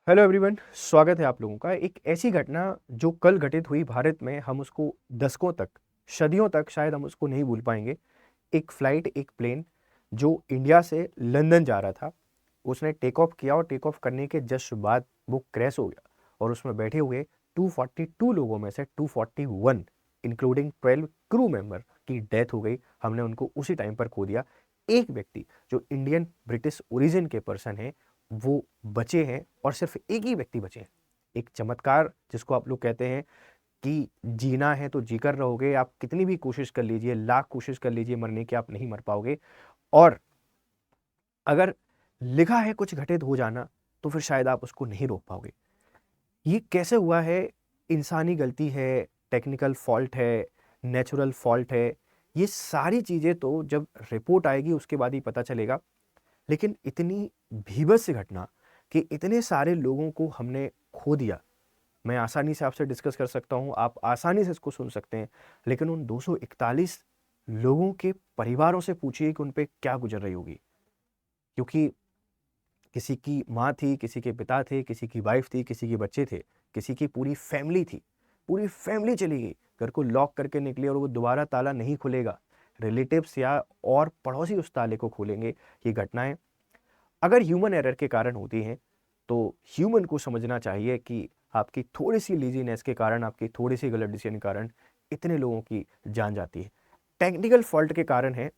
Hello everyone, स्वागत है आप लोगों का। एक ऐसी घटना जो कल घटित हुई भारत में, हम उसको दशकों तक, सदियों तक शायद हम उसको नहीं भूल पाएंगे। एक फ्लाइट, एक प्लेन जो इंडिया से लंदन जा रहा था, उसने टेक ऑफ किया और टेक ऑफ करने के जस्ट बाद वो क्रैश हो गया और उसमें बैठे हुए 242 लोगों में से 241 इंक्लूडिंग 12 क्रू मेंबर की डेथ हो गई। हमने उनको उसी टाइम पर खो दिया। एक व्यक्ति जो इंडियन ब्रिटिश ओरिजिन के पर्सन है वो बचे हैं और सिर्फ एक ही व्यक्ति बचे हैं। एक चमत्कार जिसको आप लोग कहते हैं कि जीना है तो जीकर रहोगे, आप कितनी भी कोशिश कर लीजिए, लाख कोशिश कर लीजिए मरने की, आप नहीं मर पाओगे। और अगर लिखा है कुछ घटित हो जाना तो फिर शायद आप उसको नहीं रोक पाओगे। ये कैसे हुआ है? इंसानी गलती है, टेक्निकल फॉल्ट है, नेचुरल फॉल्ट है, ये सारी चीजें तो जब रिपोर्ट आएगी उसके बाद ही पता चलेगा। लेकिन इतनी भीभत्स घटना कि इतने सारे लोगों को हमने खो दिया, मैं आसानी से आपसे डिस्कस कर सकता हूं, आप आसानी से इसको सुन सकते हैं। लेकिन उन 241 लोगों के परिवारों से पूछिए कि उन पे क्या गुजर रही होगी। क्योंकि किसी की माँ थी, किसी के पिता थे, किसी की वाइफ थी, किसी के बच्चे थे, किसी की पूरी फैमिली थी। पूरी फैमिली चली गई, घर को लॉक करके निकली और वो दोबारा ताला नहीं खुलेगा। रिलेटिव्स या और पड़ोसी उस ताले को खोलेंगे। ये घटनाएं अगर ह्यूमन एरर के कारण होती हैं तो ह्यूमन को समझना चाहिए कि आपकी थोड़ी सी लीजीनेस के कारण, आपकी थोड़ी सी गलत डिसीजन के कारण इतने लोगों की जान जाती है। टेक्निकल फॉल्ट के कारण है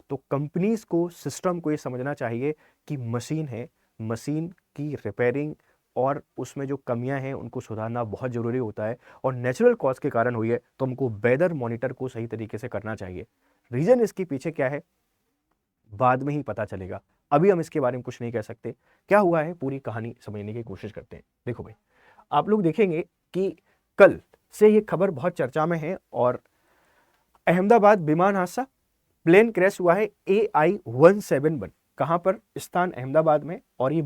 तो कंपनीज को, सिस्टम को ये समझना चाहिए कि मशीन है, मशीन की रिपेयरिंग और उसमें जो कमियां हैं उनको सुधारना बहुत ज़रूरी होता है। और नेचुरल कॉज के कारण हुई है तो हमको वेदर मॉनिटर को सही तरीके से करना चाहिए। रीज़न इसके पीछे क्या है बाद में ही पता चलेगा, अभी हम इसके बारे में कुछ नहीं कह सकते। क्या हुआ है पूरी कहानी समझने की कोशिश करते हैं। देखो भाई, आप लोग देखेंगे कि कल से ये खबर बहुत चर्चा में है और अहमदाबाद विमान हादसा, प्लेन क्रैश हुआ है AI-171। कहां पर? स्थान अहमदाबाद में। और ये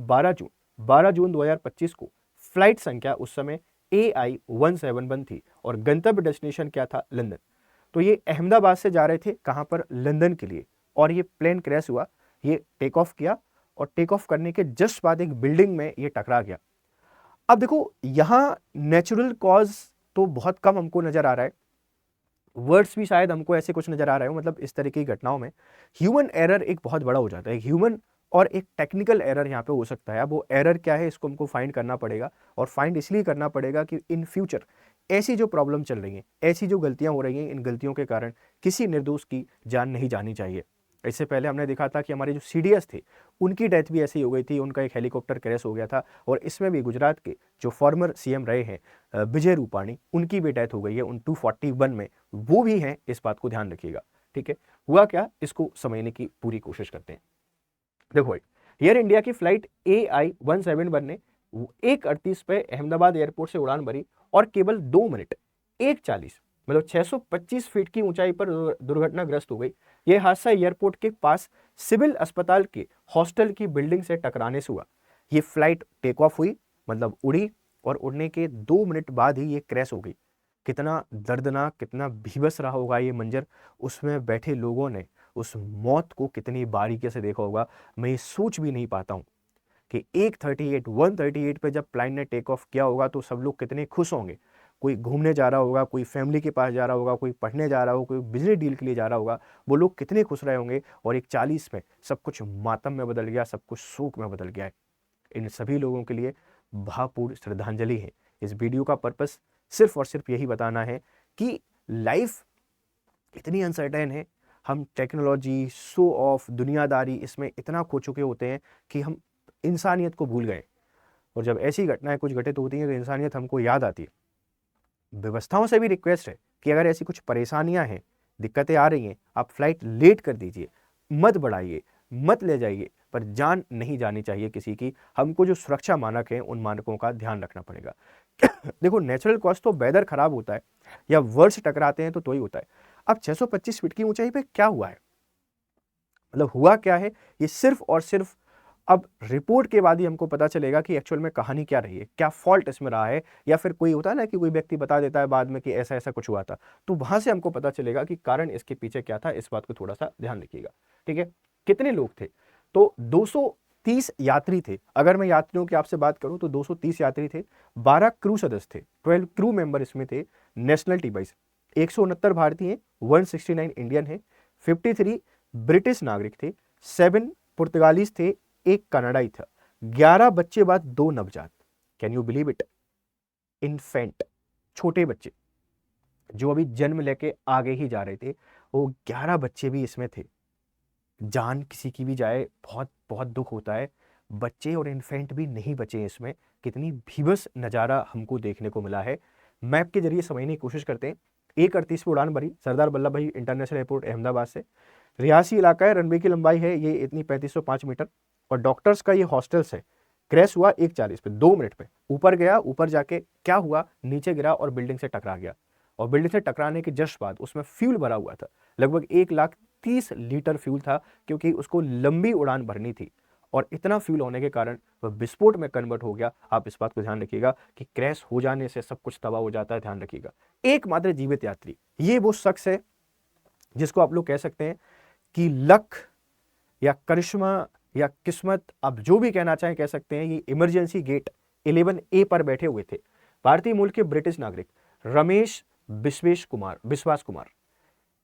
12 जून 2025 को फ्लाइट संख्या उस समय AI-171 थी और गंतव्य डेस्टिनेशन क्या था? लंदन। तो ये अहमदाबाद से जा रहे थे कहां पर? लंदन के लिए। और ये प्लेन क्रैश हुआ, ये टेक ऑफ किया और टेक ऑफ करने के जस्ट बाद एक बिल्डिंग में ये टकरा गया। अब देखो, यहां नेचुरल कॉज तो बहुत कम हमको नजर आ रहा है, वर्ड्स भी शायद हमको ऐसे कुछ नजर आ रहे हो, मतलब इस तरह की घटनाओं में ह्यूमन एरर एक बहुत बड़ा हो जाता है। ह्यूमन और एक टेक्निकल एरर यहाँ पे हो सकता है। अब वो एरर क्या है इसको हमको फाइंड करना पड़ेगा और फाइंड इसलिए करना पड़ेगा कि इन फ्यूचर ऐसी जो प्रॉब्लम चल रही हैं, ऐसी जो गलतियां हो रही हैं, इन गलतियों के कारण किसी निर्दोष की जान नहीं जानी चाहिए। इससे पहले हमने देखा था कि हमारे जो CDS थे उनकी डेथ भी ऐसी हो गई थी, उनका एक हेलीकॉप्टर क्रैश हो गया था। और इसमें भी गुजरात के जो फॉर्मर CM रहे हैं विजय रूपाणी, उनकी भी डेथ हो गई है उन 241 में, वो भी हैं। इस बात को ध्यान रखिएगा। ठीक है, हुआ क्या इसको समझने की पूरी कोशिश करते हैं। देखो भाई, एयर इंडिया की फ्लाइट AI-171 ने 1:38 पे अहमदाबाद एयरपोर्ट से उड़ान भरी और केवल 2 मिनट 1:40 मतलब 625 फीट की ऊंचाई पर दुर्घटनाग्रस्त हो गई। यह हादसा एयरपोर्ट के पास सिविल अस्पताल के हॉस्टल की बिल्डिंग से टकराने से हुआ। ये फ्लाइट टेक ऑफ हुई, मतलब उड़ी, और उड़ने के 2 मिनट बाद ही ये क्रैश हो गई। कितना दर्दनाक, कितना भीभत्स रहा होगा ये मंजर। उसमें बैठे लोगों ने उस मौत को कितनी बारीकी से देखा होगा, मैं ये सोच भी नहीं पाता हूँ कि 138 पे जब प्लेन ने टेक ऑफ किया होगा तो सब लोग कितने खुश होंगे। कोई घूमने जा रहा होगा, कोई फैमिली के पास जा रहा होगा, कोई पढ़ने जा रहा होगा, कोई बिजनेस डील के लिए जा रहा होगा, वो लोग कितने खुश रहे होंगे। और 1:40 में सब कुछ मातम में बदल गया, सब कुछ शोक में बदल गया है। इन सभी लोगों के लिए भावपूर्ण श्रद्धांजलि है। इस वीडियो का पर्पस सिर्फ और सिर्फ यही बताना है कि लाइफ इतनी अनसर्टेन है, हम टेक्नोलॉजी, शो ऑफ, दुनियादारी, इसमें इतना खो चुके होते हैं कि हम इंसानियत को भूल गए। और जब ऐसी घटनाएं कुछ घटित होती हैं तो इंसानियत हमको याद आती है। व्यवस्थाओं से भी रिक्वेस्ट है कि अगर ऐसी कुछ परेशानियां हैं, दिक्कतें आ रही हैं, आप फ्लाइट लेट कर दीजिए, मत बढ़ाइए, मत ले जाइए, पर जान नहीं जानी चाहिए किसी की। हमको जो सुरक्षा मानक है उन मानकों का ध्यान रखना पड़ेगा। देखो, नेचुरल कॉज तो वेदर खराब होता है या वर्ड्स टकराते हैं तो ही होता है। अब 625 फीट की ऊंचाई पे क्या हुआ है, मतलब हुआ क्या है, ये सिर्फ और सिर्फ अब रिपोर्ट के बाद ही हमको पता चलेगा कि एक्चुअल में कहानी क्या रही है, क्या फॉल्ट इसमें रहा है। या फिर कोई होता है ना कि कोई व्यक्ति बता देता है बाद में कि ऐसा ऐसा कुछ हुआ था, तो वहां से हमको पता चलेगा कि कारण इसके पीछे क्या था। इस बात को थोड़ा सा ध्यान रखिएगा। ठीक है, कितने लोग थे? तो 230 यात्री थे। अगर मैं यात्रियों की आपसे बात करूं तो 230 यात्री थे, 12 क्रू सदस्य थे, 12 क्रू मेंबर इसमें थे। नेशनलिटी वाइज 169 भारतीय, 169 इंडियन है, 53 ब्रिटिश नागरिक थे, 7 पुर्तगालीज थे, एक कनाडाई था, 11 बच्चे बाद 2 नवजात। Can you believe it? Infant, छोटे बच्चे जो अभी जन्म लेके आगे ही जा रहे थे, वो 11 बच्चे भी इसमें थे। जान किसी की भी जाए बहुत बहुत दुख होता है। बच्चे और इन्फेंट भी नहीं बचे हैं इसमें। कितनी भीभत्स नज़ारा हमको देखने को मिला है। मैप के जरिए समझने की कोशिश करते हैं। 1:38 पे उड़ान भरी सरदार वल्लभ भाई इंटरनेशनल एयरपोर्ट अहमदाबाद से। रिहायशी इलाका है, रनवे की लंबाई है ये इतनी 3505 मीटर, और डॉक्टर्स का ये हॉस्टल्स है। क्रैश हुआ 1:40 पे, 2 मिनट पे ऊपर गया, ऊपर जाके क्या हुआ, नीचे गिरा और बिल्डिंग से टकरा गया। और बिल्डिंग से टकराने के जस्ट बाद उसमें फ्यूल भरा हुआ था, लगभग 1,30,000 फ्यूल था, क्योंकि उसको लंबी उड़ान भरनी थी। और इतना फ्यूल होने के कारण वह विस्फोट में कन्वर्ट हो गया। आप इस बात को ध्यान रखिएगा कि क्रैश हो जाने से सब कुछ तबाह हो जाता है, ध्यान रखिएगा। एकमात्र जीवित यात्री ये वो शख्स है जिसको आप लोग कह सकते हैं कि लक या करिश्मा या किस्मत, आप जो भी कहना चाहें कह सकते हैं। ये इमरजेंसी गेट 11A पर बैठे हुए थे, भारतीय मूल के ब्रिटिश नागरिक रमेश विश्वास कुमार,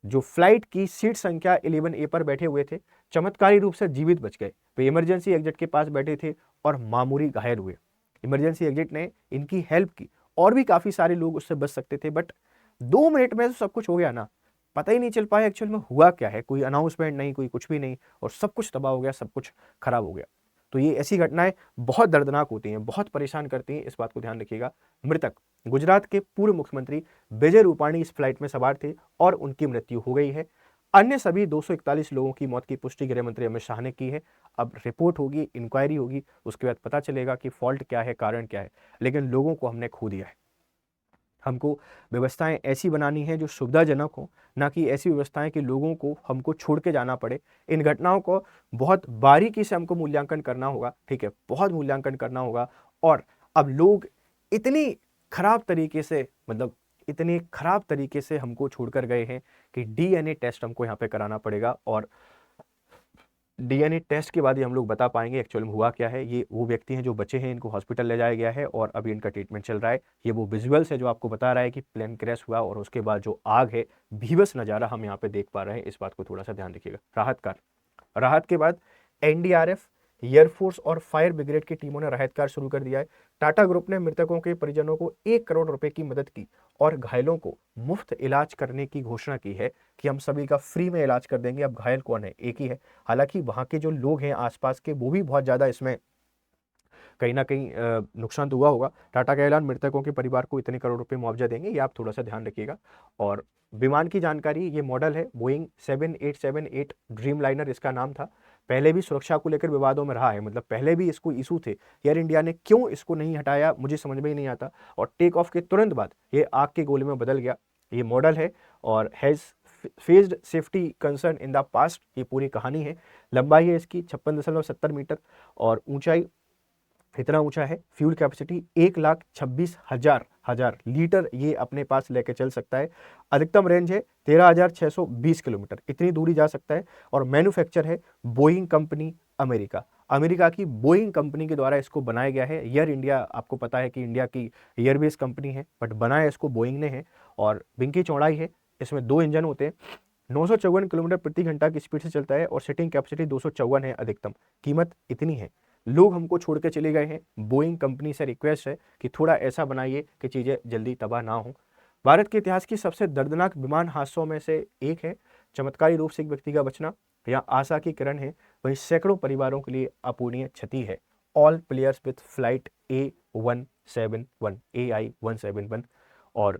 जो फ्लाइट की सीट संख्या 11A पर बैठे हुए थे, चमत्कारी रूप से जीवित बच गए। वे इमरजेंसी एग्जिट के पास बैठे थे और मामूली घायल हुए। इमरजेंसी एग्जिट ने इनकी हेल्प की, और भी काफी सारे लोग उससे बच सकते थे, बट 2 मिनट में तो सब कुछ हो गया ना। पता ही नहीं चल पाया एक्चुअल में हुआ क्या है, कोई अनाउंसमेंट नहीं, कोई कुछ भी नहीं, और सब कुछ तबाह हो गया, सब कुछ खराब हो गया। तो ये ऐसी घटनाएं बहुत दर्दनाक होती हैं, बहुत परेशान करती हैं, इस बात को ध्यान रखिएगा। मृतक गुजरात के पूर्व मुख्यमंत्री विजय रूपाणी इस फ्लाइट में सवार थे और उनकी मृत्यु हो गई है। अन्य सभी 241 लोगों की मौत की पुष्टि गृह मंत्री अमित शाह ने की है। अब रिपोर्ट होगी, इंक्वायरी होगी, उसके बाद पता चलेगा कि फॉल्ट क्या है, कारण क्या है, लेकिन लोगों को हमने खो दिया है। हमको व्यवस्थाएं ऐसी बनानी है जो सुविधाजनक हो, ना कि ऐसी व्यवस्थाएं कि लोगों को हमको छोड़ के जाना पड़े। इन घटनाओं को बहुत बारीकी से हमको मूल्यांकन करना होगा, ठीक है, बहुत मूल्यांकन करना होगा। और अब लोग इतनी खराब तरीके से, मतलब इतने खराब तरीके से हमको छोड़कर गए हैं कि डीएनए टेस्ट हमको यहाँ पे कराना पड़ेगा, और डीएनए टेस्ट के बाद ही हम लोग बता पाएंगे एक्चुअल में हुआ क्या है। ये वो व्यक्ति हैं जो बचे हैं, इनको हॉस्पिटल ले जाया गया है और अभी इनका ट्रीटमेंट चल रहा है। ये वो विजुअल्स है जो आपको बता रहा है कि प्लेन क्रैश हुआ और उसके बाद जो आग है, भीभत्स नज़ारा हम यहाँ पे देख पा रहे हैं। इस बात को थोड़ा सा ध्यान रखिएगा। राहत के बाद एनडीआरएफ, एयरफोर्स और फायर ब्रिगेड की टीमों ने राहत कार्य शुरू कर दिया है। टाटा ग्रुप ने मृतकों के परिजनों को 1 करोड़ रुपए की मदद की और घायलों को मुफ्त इलाज करने की घोषणा की है कि हम सभी का फ्री में इलाज कर देंगे। अब घायल कौन है? एक ही है। हालांकि वहां के जो लोग हैं आसपास के, वो भी बहुत ज्यादा इसमें कहीं ना कहीं नुकसान तो हुआ होगा। टाटा का ऐलान, मृतकों के परिवार को इतने करोड़ रुपए मुआवजा देंगे, ये आप थोड़ा सा ध्यान रखिएगा। और विमान की जानकारी, ये मॉडल है बोइंग 7878 ड्रीम लाइनर इसका नाम था। पहले भी सुरक्षा को लेकर विवादों में रहा है, मतलब पहले भी इसको इशू थे। एयर इंडिया ने क्यों इसको नहीं हटाया मुझे समझ में ही नहीं आता, और टेक ऑफ के तुरंत बाद ये आग के गोले में बदल गया। ये मॉडल है और has faced safety concern in the past, ये पूरी कहानी है। लंबाई है इसकी 56.70 मीटर और ऊंचाई इतना ऊंचा है। फ्यूल कैपेसिटी 1,26,000 लीटर ये अपने पास लेके चल सकता है। अधिकतम रेंज है 13,620 किलोमीटर, इतनी दूरी जा सकता है। और मैन्युफैक्चर है बोइंग कंपनी अमेरिका की बोइंग कंपनी के द्वारा इसको बनाया गया है। एयर इंडिया, आपको पता है कि इंडिया की एयरबेस कंपनी है, बट बनाया इसको बोइंग ने है। और विंग की चौड़ाई है, इसमें 2 इंजन होते हैं। 954 किलोमीटर प्रति घंटा की स्पीड से चलता है और सीटिंग कैपेसिटी 254 है अधिकतम। कीमत इतनी है। लोग हमको छोड़ के चले गए हैं, बोइंग कंपनी से रिक्वेस्ट है कि थोड़ा ऐसा बनाइए कि चीज़ें जल्दी तबाह ना हो। भारत के इतिहास की सबसे दर्दनाक विमान हादसों में से एक है। चमत्कारी रूप से एक व्यक्ति का बचना या आशा की किरण है, वहीं सैकड़ों परिवारों के लिए अपूरणीय क्षति है। All players with flight AI-171 और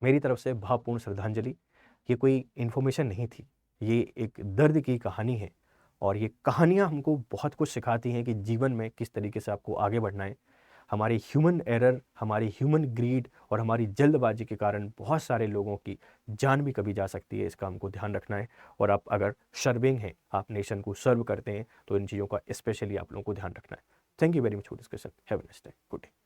मेरी तरफ से भावपूर्ण श्रद्धांजलि। ये कोई इन्फॉर्मेशन नहीं थी, ये एक दर्द की कहानी है। और ये कहानियाँ हमको बहुत कुछ सिखाती हैं कि जीवन में किस तरीके से आपको आगे बढ़ना है। हमारी ह्यूमन एरर, हमारी ह्यूमन ग्रीड और हमारी जल्दबाजी के कारण बहुत सारे लोगों की जान भी कभी जा सकती है, इसका हमको ध्यान रखना है। और आप अगर सर्विंग हैं, आप नेशन को सर्व करते हैं, तो इन चीज़ों का स्पेशली आप लोगों को ध्यान रखना है। Thank you very much for discussion. Have a nice day. Good day.